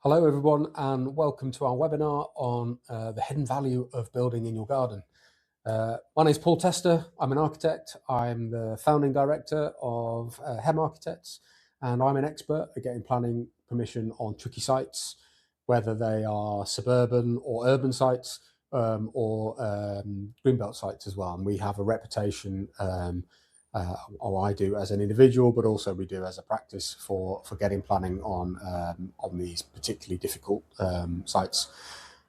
Hello everyone and welcome to our webinar on the hidden value of building in your garden. My name is Paul Testa, I'm an architect, I'm the founding director of Hem Architects, and I'm an expert at getting planning permission on tricky sites, whether they are suburban or urban sites or greenbelt sites as well. And we have a reputation, or I do as an individual, but also we do as a practice for getting planning on these particularly difficult sites.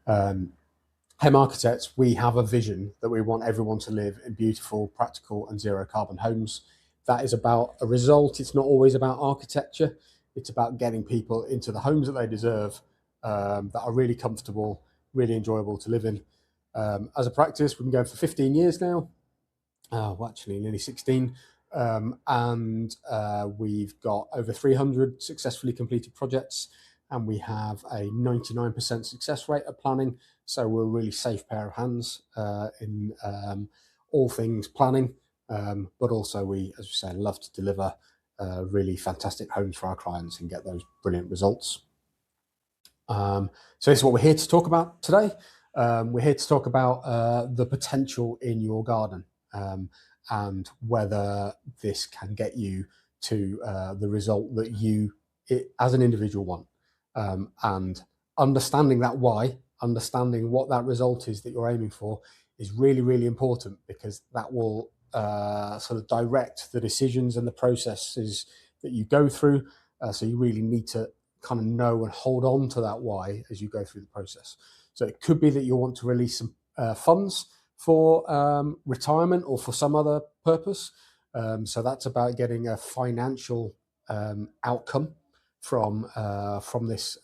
Hem Architects, we have a vision that we want everyone to live in beautiful, practical and zero carbon homes. That is about a result. It's not always about architecture. It's about getting people into the homes that they deserve, that are really comfortable, really enjoyable to live in. As a practice, we've been going for 15 years now. Well, actually nearly 16. And we've got over 300 successfully completed projects, and we have a 99% success rate of planning. So we're a really safe pair of hands in all things planning, but also we, as we say, love to deliver really fantastic homes for our clients and get those brilliant results. So this is what we're here to talk about today. We're here to talk about the potential in your garden. And whether this can get you to the result that you, as an individual, want. And understanding that why, understanding what that result is that you're aiming for is really, really important, because that will sort of direct the decisions and the processes that you go through. So you really need to kind of know and hold on to that why as you go through the process. So it could be that you want to release some funds for retirement or for some other purpose. So that's about getting a financial outcome from this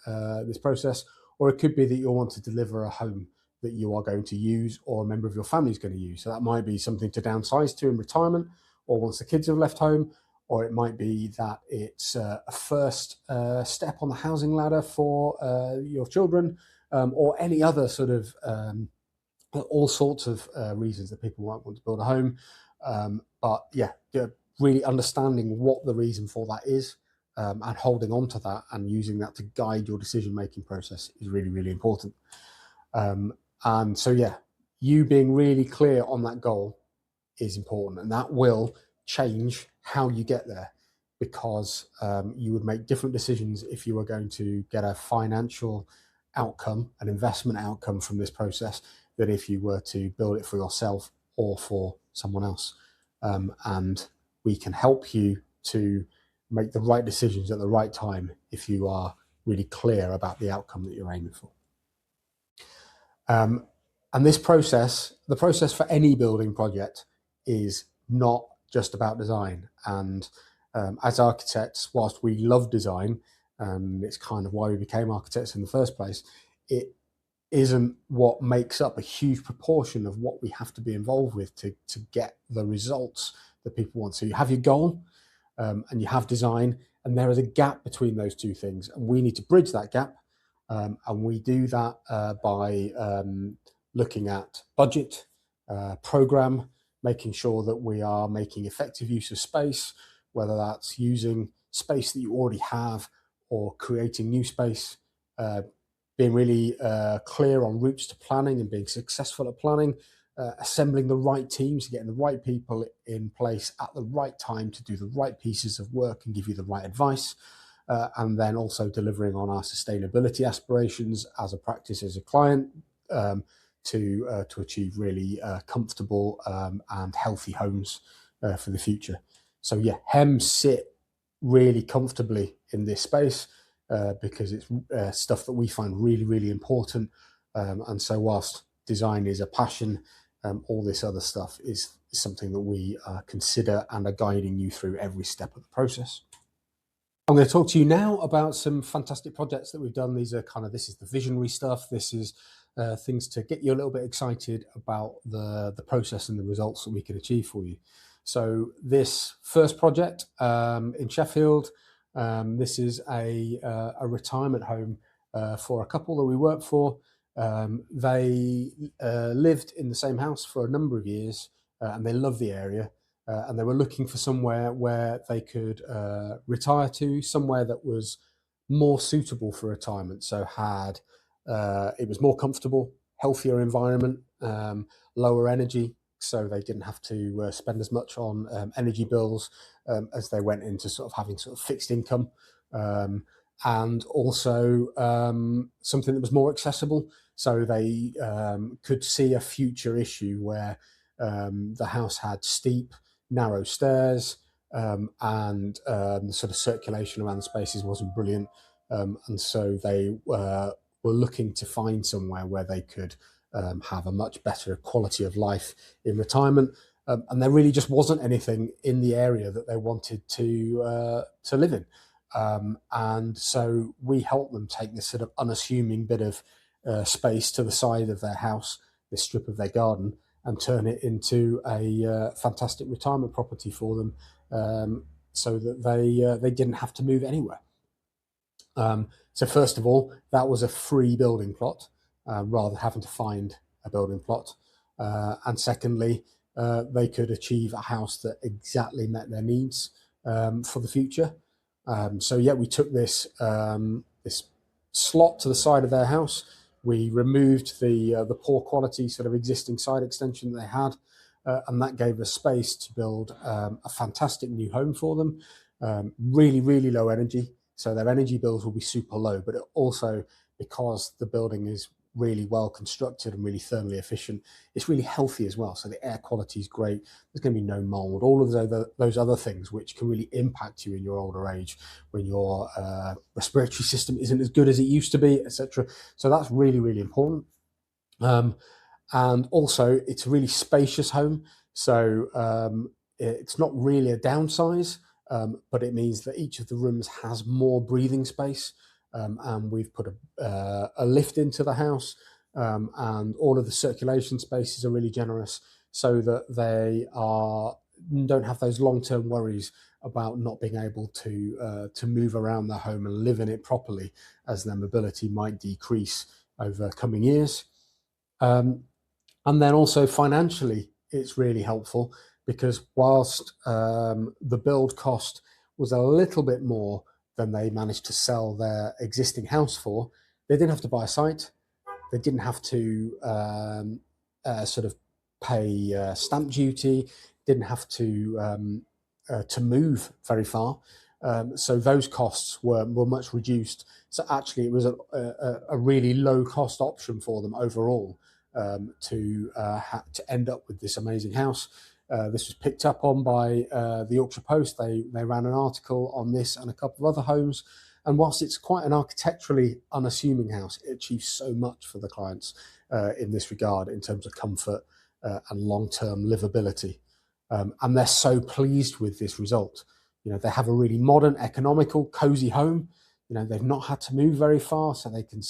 process. Or it could be that you'll want to deliver a home that you are going to use or a member of your family is going to use. So that might be something to downsize to in retirement or once the kids have left home, or it might be that it's a first step on the housing ladder for your children, or any other sort of all sorts of reasons that people might want to build a home. But yeah, really understanding what the reason for that is, and holding on to that and using that to guide your decision-making process is really, really important. And so, yeah, you being really clear on that goal is important, and that will change how you get there, because you would make different decisions if you were going to get a financial outcome, an investment outcome from this process, than if you were to build it for yourself or for someone else. And we can help you to make the right decisions at the right time if you are really clear about the outcome that you're aiming for. And this process, the process for any building project, is not just about design. And as architects, whilst we love design, and it's kind of why we became architects in the first place, it isn't what makes up a huge proportion of what we have to be involved with to get the results that people want. So you have your goal, and you have design, and there is a gap between those two things, and we need to bridge that gap. And we do that by looking at budget, program, making sure that we are making effective use of space, whether that's using space that you already have or creating new space, being really clear on routes to planning and being successful at planning, assembling the right teams, getting the right people in place at the right time to do the right pieces of work and give you the right advice, and then also delivering on our sustainability aspirations as a practice, as a client, to achieve really comfortable and healthy homes for the future. So yeah, Hem sit really comfortably in this space because it's stuff that we find really, really important. And so whilst design is a passion, all this other stuff is something that we consider and are guiding you through every step of the process. I'm going to talk to you now about some fantastic projects that we've done. These are this is the visionary stuff. This is things to get you a little bit excited about the process and the results that we can achieve for you. So this first project in Sheffield, this is a retirement home for a couple that we work for. They lived in the same house for a number of years, and they love the area. And they were looking for somewhere where they could retire to, somewhere that was more suitable for retirement. So it was more comfortable, healthier environment, lower energy, so they didn't have to spend as much on energy bills as they went into sort of having sort of fixed income, and also something that was more accessible. So they could see a future issue where the house had steep, narrow stairs, and the sort of circulation around the spaces wasn't brilliant, and so they were looking to find somewhere where they could have a much better quality of life in retirement. And there really just wasn't anything in the area that they wanted to live in. And so we helped them take this sort of unassuming bit of space to the side of their house, this strip of their garden, and turn it into a fantastic retirement property for them, so that they didn't have to move anywhere. So first of all, that was a free building plot, rather than having to find a building plot. And secondly, they could achieve a house that exactly met their needs for the future. So yeah, we took this slot to the side of their house. We removed the poor quality sort of existing side extension that they had, and that gave us space to build a fantastic new home for them. Really, really low energy. So their energy bills will be super low, but also, because the building is really well constructed and really thermally efficient, it's really healthy as well. So the air quality is great. There's going to be no mold, all of those other things which can really impact you in your older age when your respiratory system isn't as good as it used to be, etc. So that's really, really important. And also, it's a really spacious home. So it's not really a downsize, but it means that each of the rooms has more breathing space. And we've put a lift into the house, and all of the circulation spaces are really generous, so that they don't have those long-term worries about not being able to move around their home and live in it properly, as their mobility might decrease over coming years. And then also financially, it's really helpful, because whilst the build cost was a little bit more than they managed to sell their existing house for, they didn't have to buy a site. They didn't have to sort of pay stamp duty. Didn't have to move very far. So those costs were much reduced. So actually, it was a really low cost option for them overall, to end up with this amazing house. This was picked up on by the Yorkshire Post. They ran an article on this and a couple of other homes. And whilst it's quite an architecturally unassuming house, it achieves so much for the clients in this regard, in terms of comfort and long-term livability. And they're so pleased with this result. They have a really modern, economical, cozy home. They've not had to move very far, so they can,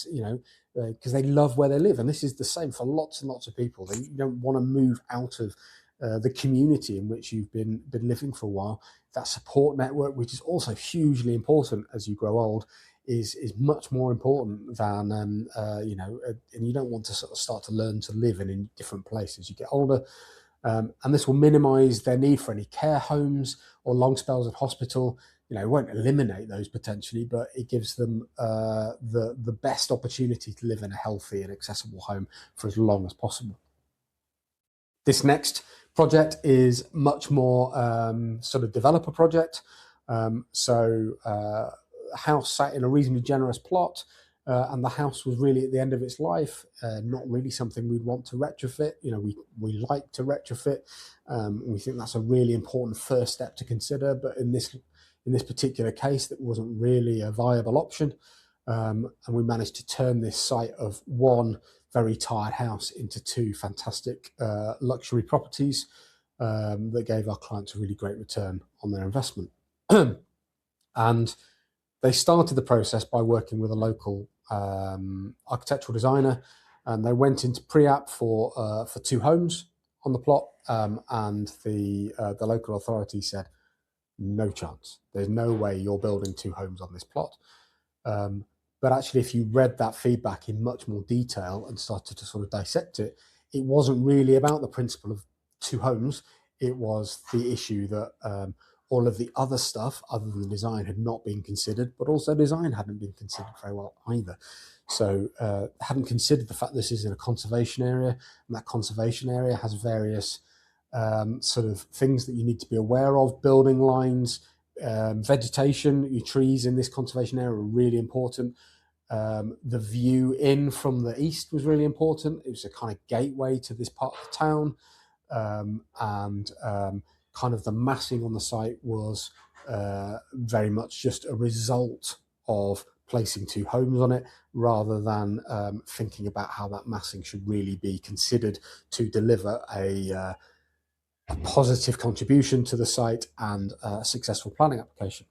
because they love where they live. And this is the same for lots and lots of people. You don't want to move out of the community in which you've been living for a while. That support network, which is also hugely important as you grow old, is much more important than and you don't want to sort of start to learn to live in a different place as you get older. And this will minimise their need for any care homes or long spells at hospital. It won't eliminate those potentially, but it gives them the best opportunity to live in a healthy and accessible home for as long as possible. This next project is much more sort of developer project. A house sat in a reasonably generous plot, and the house was really at the end of its life. Not really something we'd want to retrofit. We like to retrofit. We think that's a really important first step to consider. But in this particular case, that wasn't really a viable option. And we managed to turn this site of one very tired house into two fantastic luxury properties that gave our clients a really great return on their investment. And they started the process by working with a local architectural designer, and they went into pre-app for two homes on the plot, and the local authority said, no chance. There's no way you're building two homes on this plot. But actually, if you read that feedback in much more detail and started to sort of dissect it, it wasn't really about the principle of two homes. It was the issue that all of the other stuff other than design had not been considered, but also design hadn't been considered very well either. So hadn't considered the fact this is in a conservation area, and that conservation area has various sort of things that you need to be aware of: building lines, vegetation. Your trees in this conservation area are really important. The view in from the east was really important. It was a kind of gateway to this part of the town, and kind of the massing on the site was very much just a result of placing two homes on it, rather than thinking about how that massing should really be considered to deliver a positive contribution to the site and a successful planning application.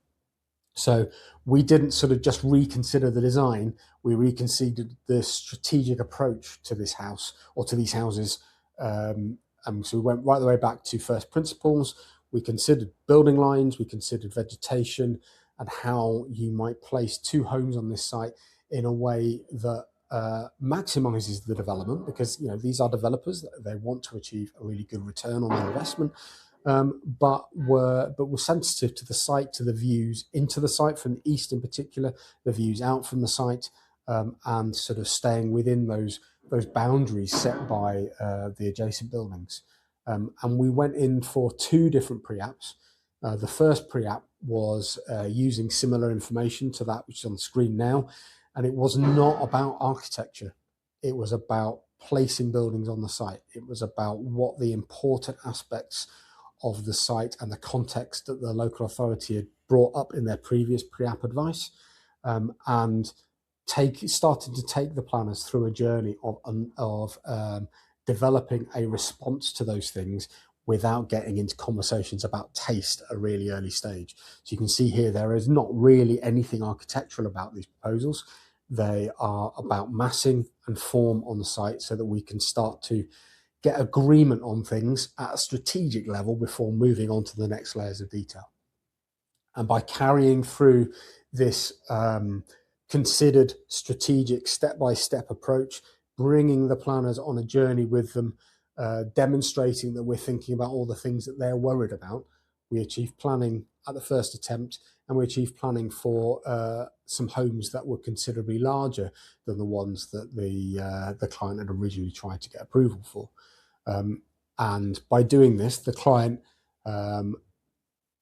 So we didn't sort of just reconsider the design, we reconsidered the strategic approach to this house, or to these houses. And so we went right the way back to first principles. We considered building lines, we considered vegetation, and how you might place two homes on this site in a way that maximizes the development, because these are developers, they want to achieve a really good return on their investment. But were sensitive to the site, to the views into the site from the east in particular, the views out from the site, and sort of staying within those boundaries set by the adjacent buildings. And we went in for two different pre-apps. The first pre-app was using similar information to that which is on the screen now, and it was not about architecture. It was about placing buildings on the site. It was about what the important aspects of the site and the context that the local authority had brought up in their previous pre-app advice, and started to take the planners through a journey of developing a response to those things without getting into conversations about taste at a really early stage. So you can see here there is not really anything architectural about these proposals. They are about massing and form on the site so that we can start to get agreement on things at a strategic level before moving on to the next layers of detail. And by carrying through this considered strategic step-by-step approach, bringing the planners on a journey with them, demonstrating that we're thinking about all the things that they're worried about, we achieved planning at the first attempt, and we achieved planning for some homes that were considerably larger than the ones that the client had originally tried to get approval for. And by doing this, the client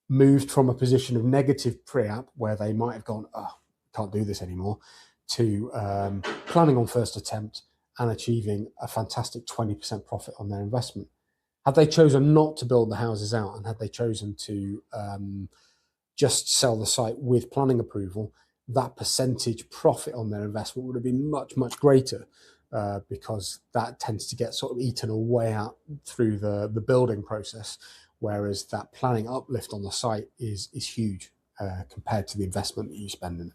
moved from a position of negative pre-app, where they might have gone, oh, can't do this anymore, to planning on first attempt and achieving a fantastic 20% profit on their investment. Had they chosen not to build the houses out, and had they chosen to just sell the site with planning approval, that percentage profit on their investment would have been much, much greater, because that tends to get sort of eaten away out through the building process, whereas that planning uplift on the site is huge compared to the investment that you spend in it.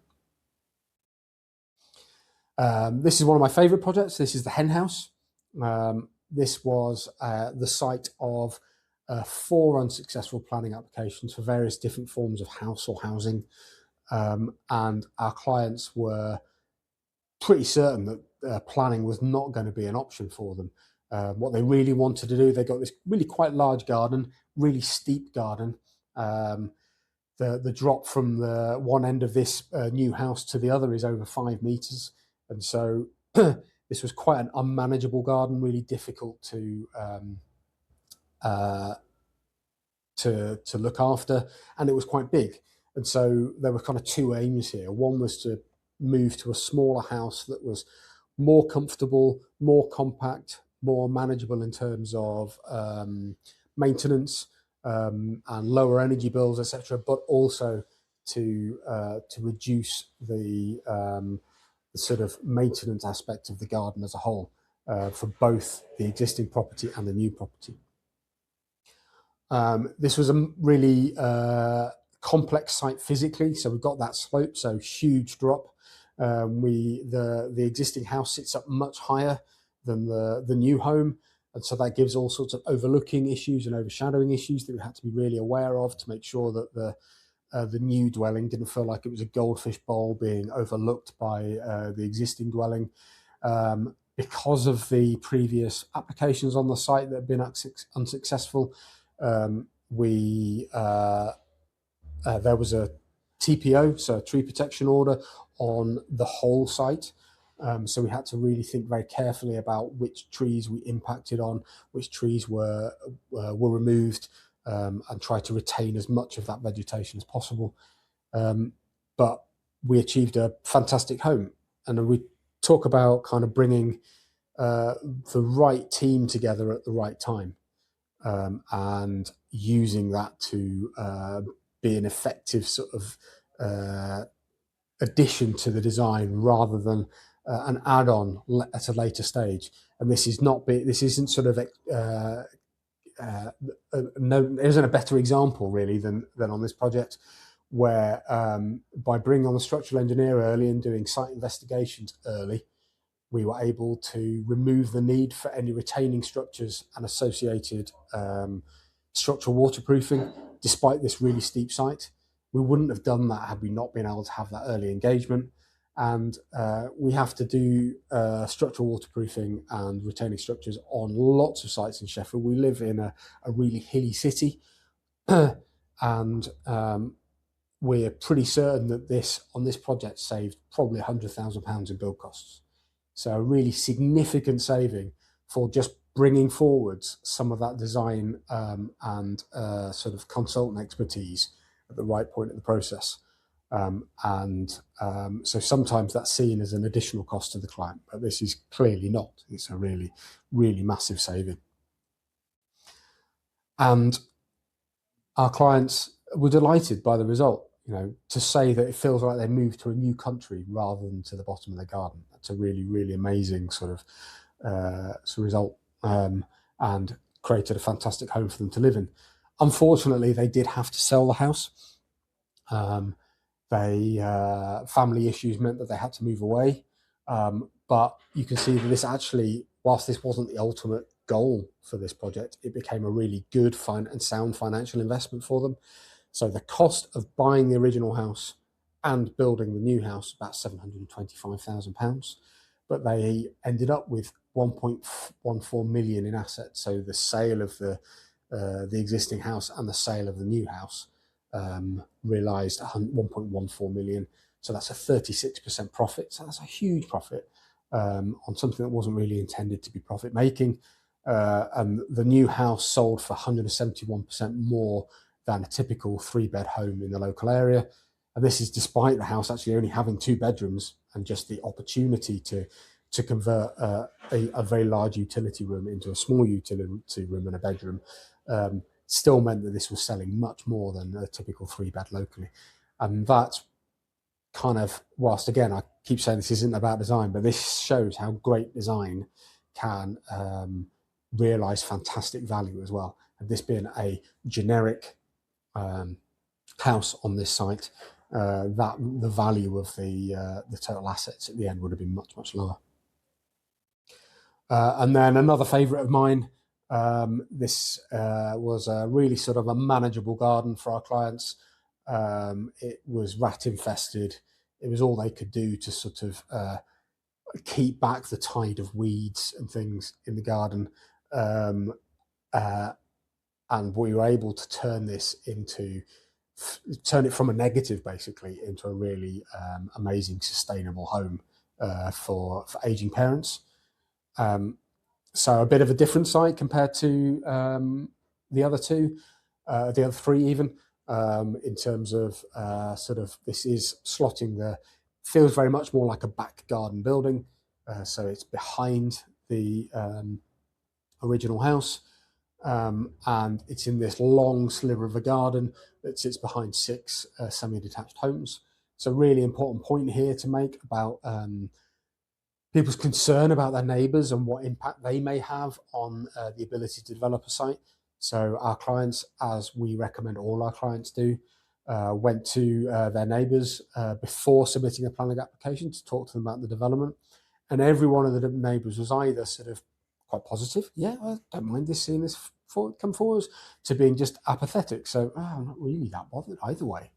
This is one of my favourite projects. This is the hen house. This was the site of 4 unsuccessful planning applications for various different forms of house or housing, and our clients were pretty certain that planning was not going to be an option for them. What they really wanted to do, they got this really quite large garden, really steep garden. The drop from the one end of this new house to the other is over 5 meters, and so this was quite an unmanageable garden, really difficult to look after, and it was quite big. And so there were kind of two aims here. One was to move to a smaller house that was more comfortable, more compact, more manageable in terms of maintenance and lower energy bills, etc., but also to reduce the sort of maintenance aspect of the garden as a whole, for both the existing property and the new property. This was a really complex site physically, so we've got that slope, so huge drop. The existing house sits up much higher than the new home, and so that gives all sorts of overlooking issues and overshadowing issues that we had to be really aware of to make sure that the new dwelling didn't feel like it was a goldfish bowl being overlooked by the existing dwelling. Because of the previous applications on the site that had been unsuccessful, we there was a TPO, so a tree protection order, on the whole site. So we had to really think very carefully about which trees we impacted on, which trees were removed, and try to retain as much of that vegetation as possible. But we achieved a fantastic home, and we talk about kind of bringing the right team together at the right time, and using that to be an effective sort of addition to the design rather than an add-on at a later stage. And this isn't sort of there isn't a better example really than on this project, where by bringing on the structural engineer early and doing site investigations early, we were able to remove the need for any retaining structures and associated structural waterproofing, despite this really steep site. We wouldn't have done that had we not been able to have that early engagement. And we have to do structural waterproofing and retaining structures on lots of sites in Sheffield. We live in a really hilly city, and we're pretty certain that on this project saved probably £100,000 in build costs. So a really significant saving for just bringing forwards some of that design and sort of consultant expertise at the right point in the process. So sometimes that's seen as an additional cost to the client, but this is clearly not. It's a really, really massive saving. And our clients were delighted by the result. To say that it feels like they moved to a new country rather than to the bottom of their garden. That's a really, really amazing sort of result, and created a fantastic home for them to live in. Unfortunately, they did have to sell the house. Family issues meant that they had to move away. But you can see that this actually, whilst this wasn't the ultimate goal for this project, it became a really good and sound financial investment for them. So the cost of buying the original house and building the new house, about £725,000, but they ended up with 1.14 million in assets. So the sale of the existing house and the sale of the new house realised 1.14 million. So that's a 36% profit. So that's a huge profit on something that wasn't really intended to be profit making. And the new house sold for 171% more than a typical 3-bed home in the local area. And this is despite the house actually only having 2 bedrooms and just the opportunity to convert a very large utility room into a small utility room and a bedroom. Still meant that this was selling much more than a typical 3-bed locally. And that's kind of, whilst again, I keep saying this isn't about design, but this shows how great design can realise fantastic value as well. And this being a generic house on this site, that the value of the total assets at the end would have been much, much lower. And then another favourite of mine, this was a really sort of a manageable garden for our clients. It was rat infested. It was all they could do to sort of keep back the tide of weeds and things in the garden. And we were able to turn it from a negative basically into a really amazing, sustainable home for aging parents. So a bit of a different site compared to the other three even, in terms of sort of, this is slotting feels very much more like a back garden building. So it's behind the original house. And it's in this long sliver of a garden that sits behind 6 semi-detached homes. So really important point here to make about people's concern about their neighbours and what impact they may have on the ability to develop a site. So our clients, as we recommend all our clients do, went to their neighbours before submitting a planning application to talk to them about the development. And every one of the neighbours was either sort of quite positive, yeah, I don't mind seeing this come forward, to being just apathetic. So I'm not really that bothered either way.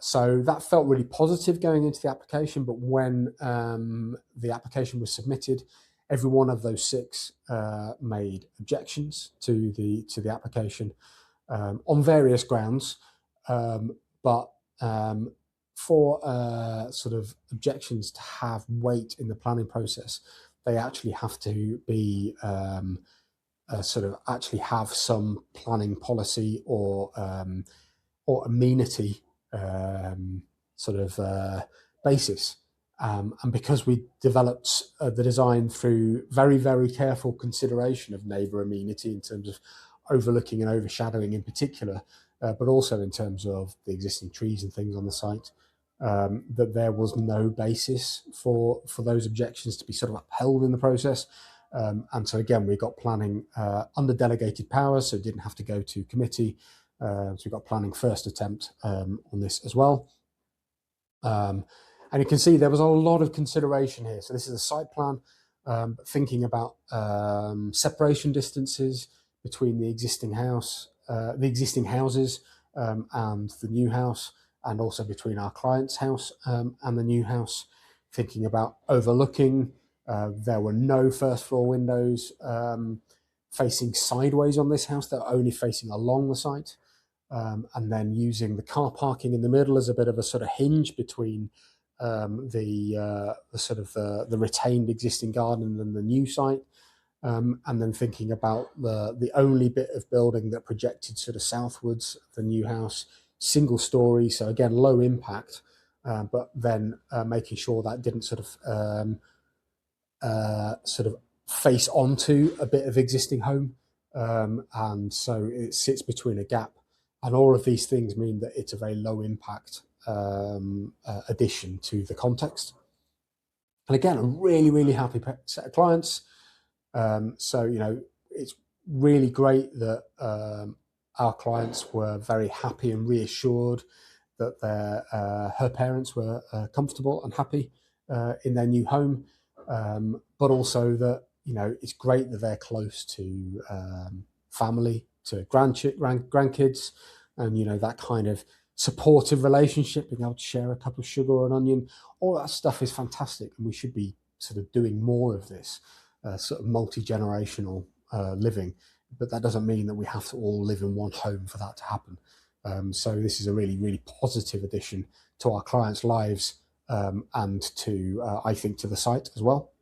So that felt really positive going into the application. But when the application was submitted, every one of those 6 made objections to the application on various grounds. But for sort of objections to have weight in the planning process, they actually have to be sort of actually have some planning policy or amenity sort of basis. And because we developed the design through very, very careful consideration of neighbour amenity in terms of overlooking and overshadowing in particular, but also in terms of the existing trees and things on the site, that there was no basis for those objections to be sort of upheld in the process. And so again, we got planning under delegated powers, so it didn't have to go to committee. So we got planning first attempt on this as well. And you can see there was a lot of consideration here. So this is a site plan, thinking about separation distances between the existing house, the existing houses, and the new house, and also between our client's house and the new house. Thinking about overlooking. There were no first floor windows facing sideways on this house. They're only facing along the site. And then using the car parking in the middle as a bit of a sort of hinge between the sort of the retained existing garden and the new site. And then thinking about the only bit of building that projected sort of southwards, the new house, single story. So again, low impact, but then making sure that didn't sort of face onto a bit of existing home. And so it sits between a gap. And all of these things mean that it's a very low impact addition to the context. And again, a really, really happy set of clients. So, you know, it's really great that our clients were very happy and reassured that her parents were comfortable and happy in their new home. But also that, you know, it's great that they're close to family, to grandkids, and, you know, that kind of supportive relationship, being able to share a cup of sugar or an onion, all that stuff is fantastic. And we should be sort of doing more of this sort of multi-generational living. But that doesn't mean that we have to all live in one home for that to happen. So this is a really, really positive addition to our clients' lives, and to, I think, to the site as well.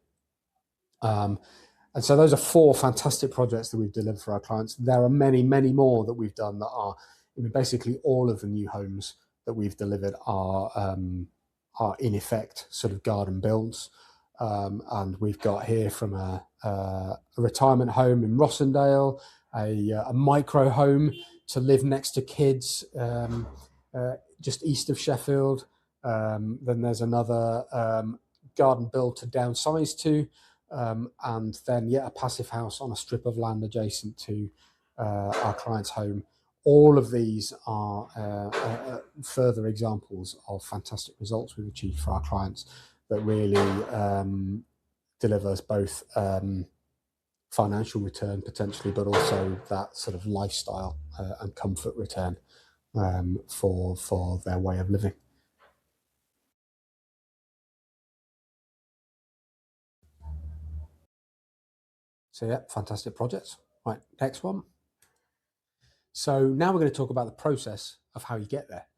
And so those are 4 fantastic projects that we've delivered for our clients. There are many, many more that we've done that are, I mean, basically all of the new homes that we've delivered are in effect sort of garden builds. And we've got here from a retirement home in Rossendale, a micro home to live next to kids just east of Sheffield. Then there's another garden build to downsize to. And then, a passive house on a strip of land adjacent to our client's home. All of these are further examples of fantastic results we've achieved for our clients that really delivers both financial return potentially, but also that sort of lifestyle and comfort return for their way of living. So fantastic projects. Right, next one. So now we're going to talk about the process of how you get there.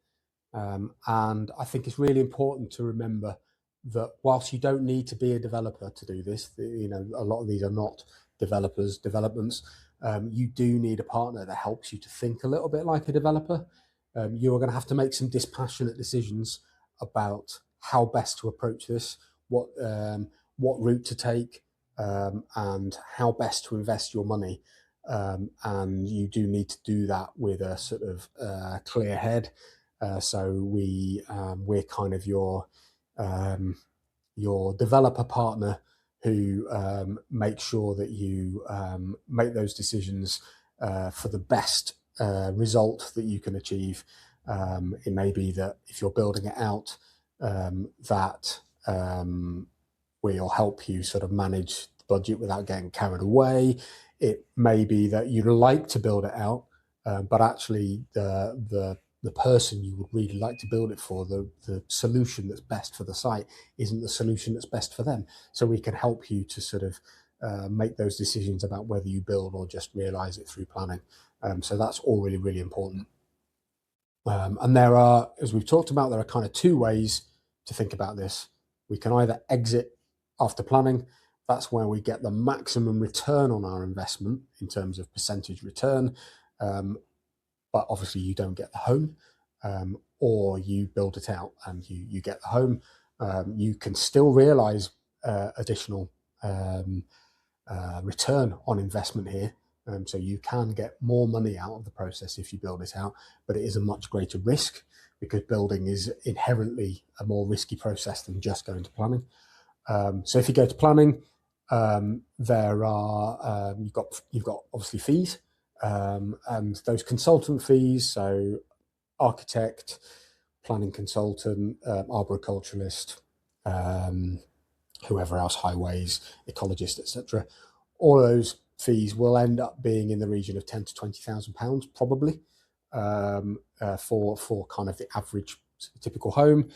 And I think it's really important to remember that whilst you don't need to be a developer to do this, you know, a lot of these are not developments. You do need a partner that helps you to think a little bit like a developer. You are going to have to make some dispassionate decisions about how best to approach this, what route to take, and how best to invest your money. And you do need to do that with a sort of clear head. So we're kind of your developer partner who make sure that you make those decisions for the best result that you can achieve. It may be that if you're building it out, that we'll help you sort of manage the budget without getting carried away. It may be that you'd like to build it out, but actually the person you would really like to build it for, the solution that's best for the site isn't the solution that's best for them. So we can help you to sort of make those decisions about whether you build or just realise it through planning. So that's all really, really important. And there are, as we've talked about, there are kind of two ways to think about this. We can either exit after planning. That's where we get the maximum return on our investment in terms of percentage return. But obviously you don't get the home, or you build it out and you get the home. You can still realize additional return on investment here. So you can get more money out of the process if you build it out, but it is a much greater risk because building is inherently a more risky process than just going to planning. So if you go to planning, there are you've got obviously fees, and those consultant fees. So architect, planning consultant, arboriculturalist, whoever else, highways, ecologist, etc. All of those fees will end up being in the region of £10,000 to £20,000 probably, for kind of the average typical home,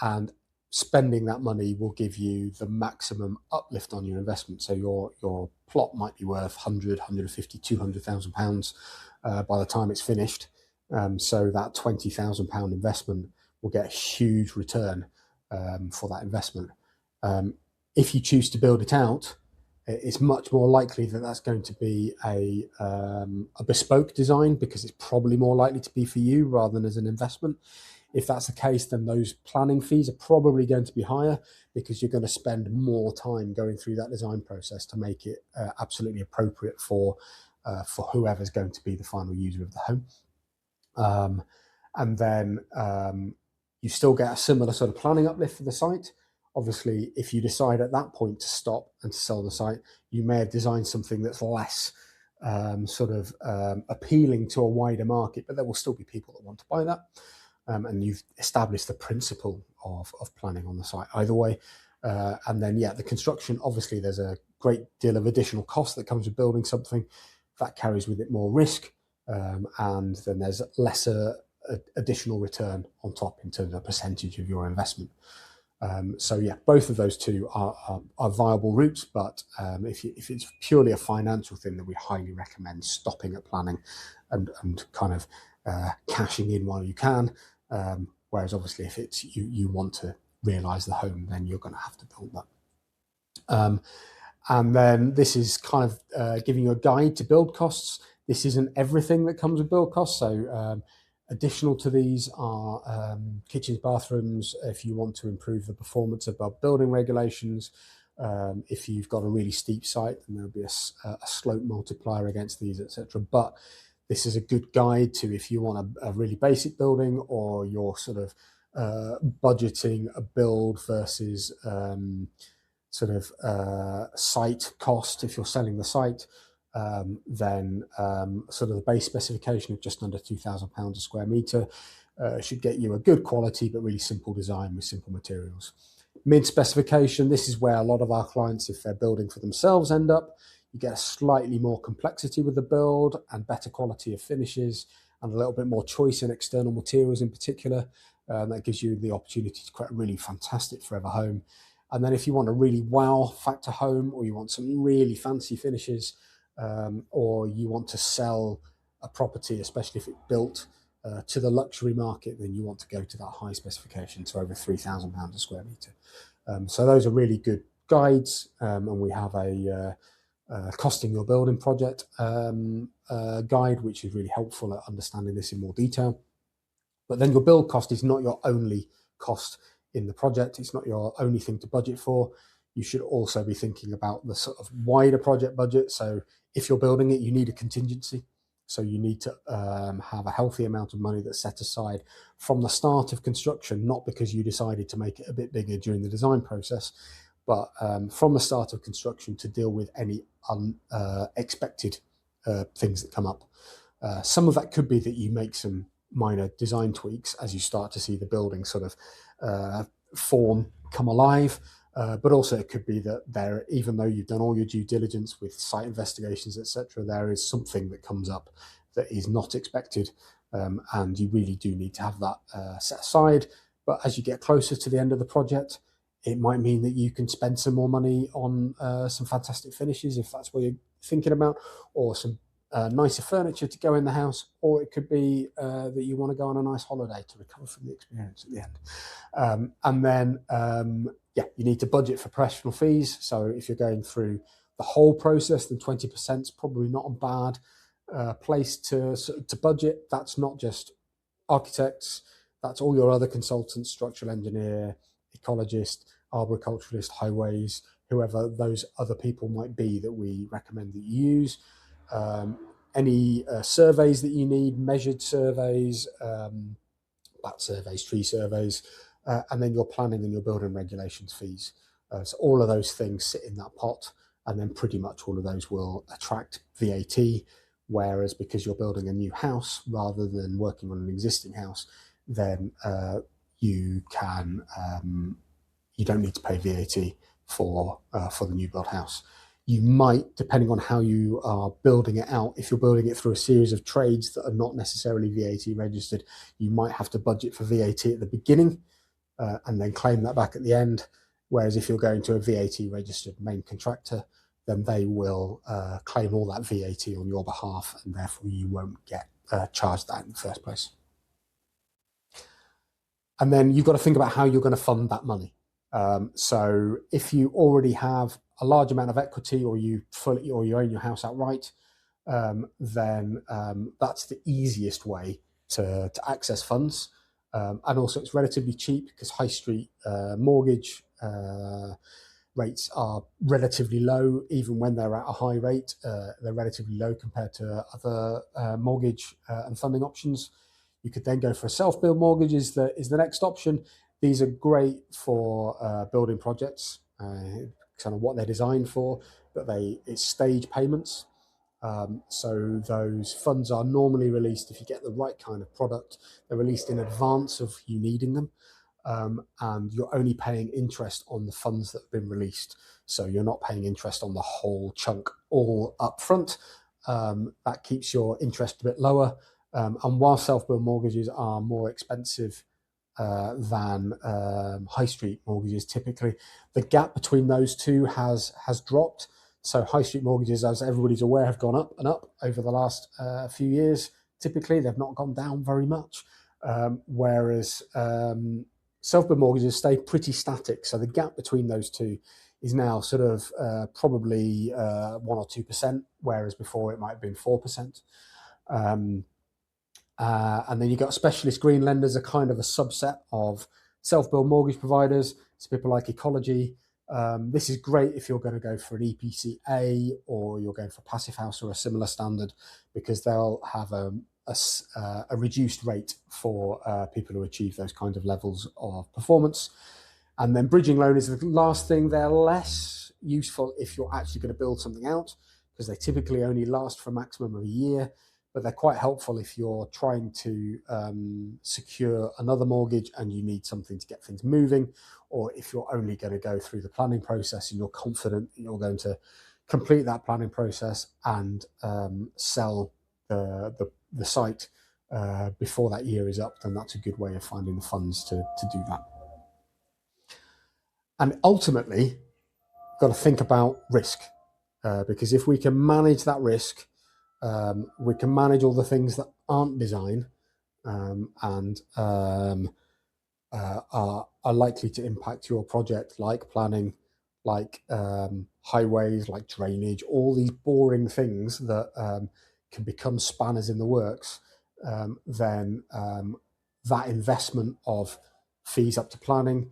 and spending that money will give you the maximum uplift on your investment. So your plot might be worth 100, 150, £200,000 by the time it's finished. So that £20,000 investment will get a huge return for that investment. If you choose to build it out, it's much more likely that that's going to be a bespoke design, because it's probably more likely to be for you rather than as an investment. If that's the case, then those planning fees are probably going to be higher, because you're going to spend more time going through that design process to make it absolutely appropriate for whoever's going to be the final user of the home. And then you still get a similar sort of planning uplift for the site. Obviously, if you decide at that point to stop and to sell the site, you may have designed something that's less appealing to a wider market, but there will still be people that want to buy that. And you've established the principle of planning on the site either way. And then, the construction, obviously there's a great deal of additional cost that comes with building something. That carries with it more risk, and then there's lesser additional return on top in terms of percentage of your investment. Both of those two are viable routes, but if it's purely a financial thing, then we highly recommend stopping at planning and kind of cashing in while you can. Whereas obviously if it's you want to realise the home, then you're going to have to build that. And then this is kind of giving you a guide to build costs. This isn't everything that comes with build costs. So additional to these are kitchens, bathrooms, if you want to improve the performance above building regulations. If you've got a really steep site, then there'll be a slope multiplier against these, etc. But this is a good guide to if you want a really basic building, or you're sort of budgeting a build versus site cost. If you're selling the site, then sort of the base specification of just under £2,000 a square metre should get you a good quality but really simple design with simple materials. Mid specification, this is where a lot of our clients, if they're building for themselves, end up. You get a slightly more complexity with the build and better quality of finishes and a little bit more choice in external materials in particular. That gives you the opportunity to create a really fantastic forever home. And then if you want a really wow factor home, or you want some really fancy finishes, or you want to sell a property, especially if it's built to the luxury market, then you want to go to that high specification, to over £3,000 a square metre. So those are really good guides, and we have a costing your building project guide, which is really helpful at understanding this in more detail. But then your build cost is not your only cost in the project. It's not your only thing to budget for. You should also be thinking about the sort of wider project budget. So if you're building it, you need a contingency. So you need to have a healthy amount of money that's set aside from the start of construction, not because you decided to make it a bit bigger during the design process, but from the start of construction to deal with any unexpected things that come up. Some of that could be that you make some minor design tweaks as you start to see the building sort of form come alive. But also it could be that there, even though you've done all your due diligence with site investigations, etc., there is something that comes up that is not expected, and you really do need to have that set aside. But as you get closer to the end of the project, it might mean that you can spend some more money on some fantastic finishes, if that's what you're thinking about, or some nicer furniture to go in the house, or it could be that you want to go on a nice holiday to recover from the experience at the end. And then, yeah, you need to budget for professional fees. So if you're going through the whole process, then 20% is probably not a bad place to budget. That's not just architects, that's all your other consultants, structural engineer, ecologist, arboriculturalist, highways, whoever those other people might be that we recommend that you use. Any surveys that you need, measured surveys, bat surveys, tree surveys, and then your planning and your building regulations fees. So all of those things sit in that pot, and then pretty much all of those will attract VAT. Whereas because you're building a new house rather than working on an existing house, then you don't need to pay VAT for the new build house. You might, depending on how you are building it out, if you're building it through a series of trades that are not necessarily VAT registered, you might have to budget for VAT at the beginning and then claim that back at the end. Whereas if you're going to a VAT registered main contractor, then they will claim all that VAT on your behalf, and therefore you won't get charged that in the first place. And then you've got to think about how you're going to fund that money. So if you already have a large amount of equity, or you own your house outright, then that's the easiest way to access funds. And also it's relatively cheap because high street mortgage rates are relatively low. Even when they're at a high rate, they're relatively low compared to other mortgage and funding options. You could then go for a self-build mortgage is the next option. These are great for building projects, kind of what they're designed for, but it's stage payments. So those funds are normally released, if you get the right kind of product, they're released in advance of you needing them. And you're only paying interest on the funds that have been released. So you're not paying interest on the whole chunk all up front. That keeps your interest a bit lower. And while self-build mortgages are more expensive than high street mortgages typically, the gap between those two has dropped. So high street mortgages, as everybody's aware, have gone up and up over the last few years. Typically, they've not gone down very much, whereas self-build mortgages stay pretty static. So the gap between those two is now sort of probably 1 or 2%, whereas before it might have been 4%. And then you've got specialist green lenders, are kind of a subset of self-build mortgage providers. So people like Ecology. This is great if you're going to go for an EPC-A, or you're going for Passive House or a similar standard, because they'll have a reduced rate for people who achieve those kind of levels of performance. And then bridging loan is the last thing. They're less useful if you're actually going to build something out, because they typically only last for a maximum of a year. But they're quite helpful if you're trying to secure another mortgage and you need something to get things moving, or if you're only going to go through the planning process and you're confident that you're going to complete that planning process and sell the site before that year is up, then that's a good way of finding the funds to do that. And ultimately, you've got to think about risk, because if we can manage that risk, we can manage all the things that aren't design and are likely to impact your project, like planning, like highways, like drainage, all these boring things that can become spanners in the works. Then that investment of fees up to planning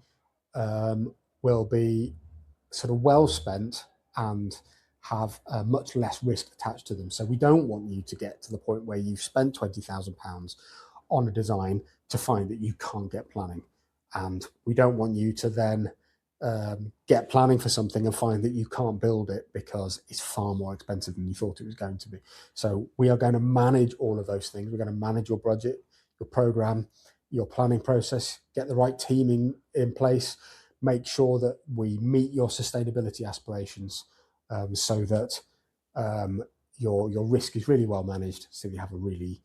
will be sort of well spent and have much less risk attached to them. So we don't want you to get to the point where you've spent £20,000 on a design to find that you can't get planning. And we don't want you to then get planning for something and find that you can't build it because it's far more expensive than you thought it was going to be. So we are going to manage all of those things. We're going to manage your budget, your program, your planning process, get the right teaming in place, make sure that we meet your sustainability aspirations, so that your risk is really well managed, so you have a really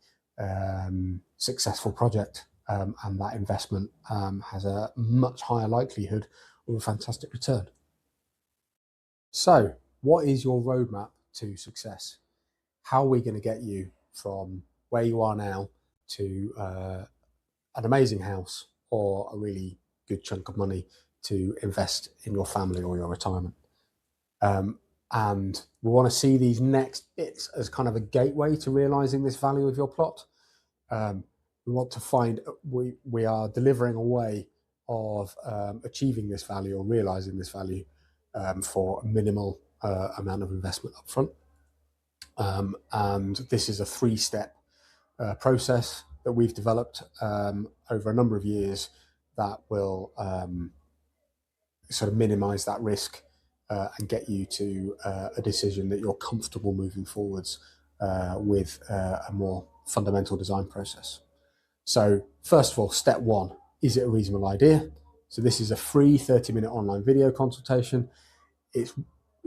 successful project, and that investment has a much higher likelihood of a fantastic return. So, what is your roadmap to success? how are we going to get you from where you are now to an amazing house or a really good chunk of money to invest in your family or your retirement. And we want to see these next bits as kind of a gateway to realizing this value of your plot. We want to find we are delivering a way of achieving this value or realizing this value for a minimal amount of investment upfront. And this is a 3-step process that we've developed over a number of years that will sort of minimize that risk and get you to a decision that you're comfortable moving forwards with a more fundamental design process. So first of all, step 1, is it a reasonable idea? So this is a free 30-minute online video consultation. It's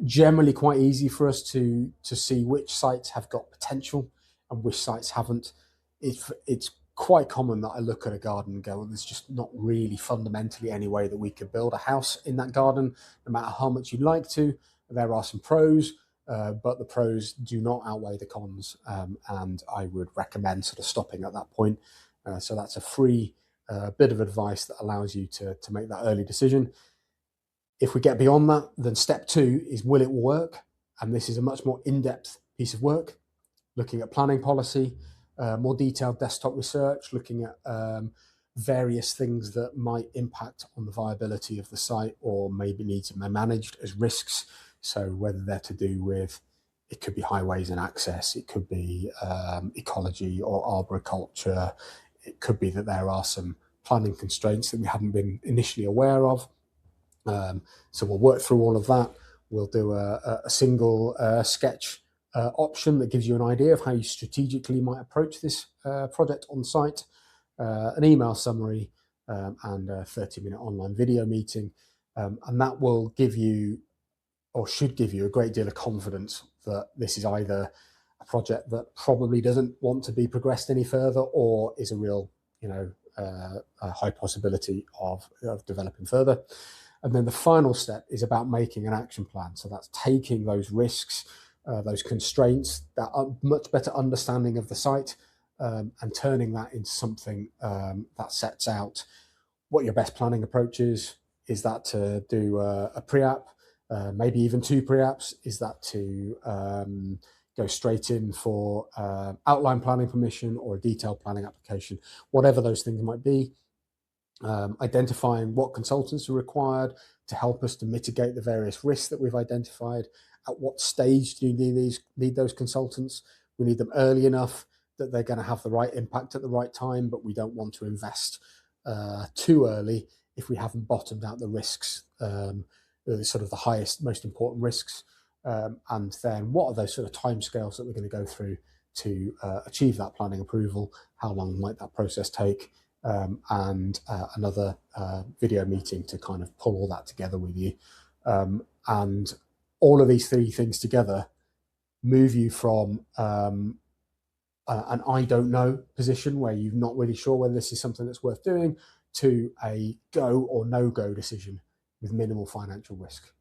generally quite easy for us to see which sites have got potential and which sites haven't. It's quite common that I look at a garden and go, well, there's just not really fundamentally any way that we could build a house in that garden, no matter how much you'd like to. There are some pros, but the pros do not outweigh the cons, and I would recommend sort of stopping at that point. So that's a free bit of advice that allows you to make that early decision. If we get beyond that, then step 2 is, will it work? And this is a much more in-depth piece of work, looking at planning policy, more detailed desktop research, looking at various things that might impact on the viability of the site or maybe need to be managed as risks. So whether they're to do with, it could be highways and access, it could be ecology or arboriculture, it could be that there are some planning constraints that we haven't been initially aware of. So we'll work through all of that. We'll do a single sketch option that gives you an idea of how you strategically might approach this project on site, an email summary, and a 30-minute online video meeting. And that will give you, or should give you, a great deal of confidence that this is either a project that probably doesn't want to be progressed any further or is a real, a high possibility of developing further. And then the final step is about making an action plan. So that's taking those risks, those constraints, that much better understanding of the site, and turning that into something that sets out what your best planning approach is. Is that to do a pre-app, maybe even 2 pre-apps? Is that to go straight in for outline planning permission or a detailed planning application? Whatever those things might be. Identifying what consultants are required to help us to mitigate the various risks that we've identified. At what stage do you need those consultants? We need them early enough that they're going to have the right impact at the right time, but we don't want to invest too early if we haven't bottomed out the risks, sort of the highest, most important risks. And then what are those sort of timescales that we're going to go through to achieve that planning approval? How long might that process take? And another video meeting to kind of pull all that together with you. And all of these 3 things together move you from an I don't know position where you're not really sure whether this is something that's worth doing to a go or no go decision with minimal financial risk.